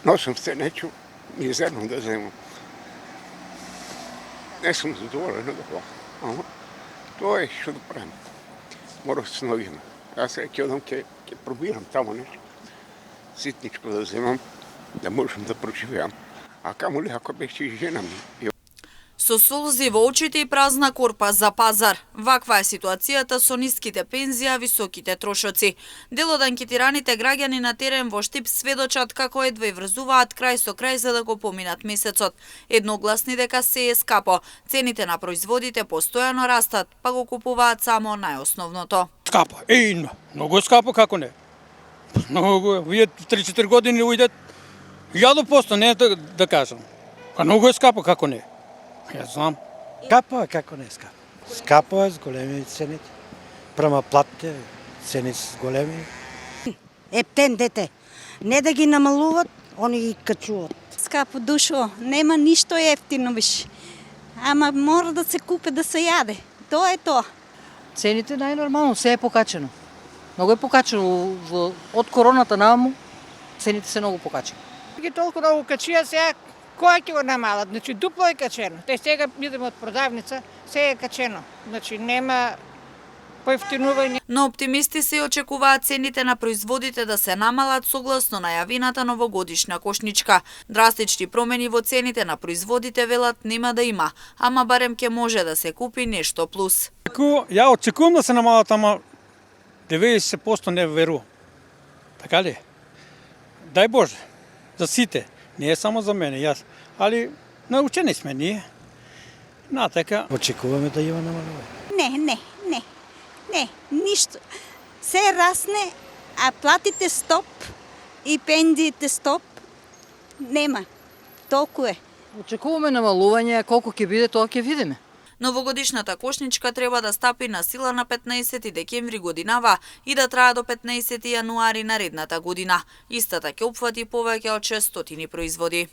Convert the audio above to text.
Носам се нечу, мизерно да земам. Не сум задоволен од ова. Ама, тоа е што да правим. Мора да се навијам. Јас ќе одам, ќе пробирам тамо нешто. Ситничко да земам, да можам да проживеам. А камоли ако беше и жена ми. Со солзи во очите и празна корпа за пазар. Ваква е ситуацијата со ниските пензии, а високите трошоци. Дел од анкетираните граѓани на терен во Штип сведочат како едва и врзуваат крај со крај за да го поминат месецот. Едногласни дека се е скапо. Цените на производите постојано растат, па го купуваат само најосновното. Скапо, многу скапо, како не? Многу, вие 3-4 години уидат 1000%, не да кажам. Многу е скапо, како не? Јас знам. Скапо е, како не е скапо. Скапо е с големи цените. Према платите, цени с големи. Ептен дете. Не да ги намалуват, они ги качуват. Скапо душо, нема ништо ефтино виш. Ама мора да се купи да се јаде. Тоа е тоа. Цените најнормално, се е покачено. Многу е покачено од короната нааму, цените се многу покачени. Ги толку многу качија сега, која ќе го намалат? Значи дупло е качено. Те сега идеме од продавница, се е качено. Значи нема поевтинување. Но оптимисти се очекуваат цените на производите да се намалат согласно најавината новогодишна кошничка. Драстични промени во цените на производите велат нема да има, ама барем ќе може да се купи нешто плюс. Ја очекувам да се намалат, ама 90% не верувам. Така ли? Дај Боже, за сите. Не е само за мене, јас. Али научени сме ние. Така. Очекуваме да има намалување. Не, ништо. Се расне, а платите стоп и пензиите стоп, нема. Толку е. Очекуваме намалување, колку ќе биде, тоа ќе видиме. Новогодишната кошничка треба да стапи на сила на 15 декември годинава и да трае до 15 јануари наредната година. Истата ќе опфати повеќе од 600 производи.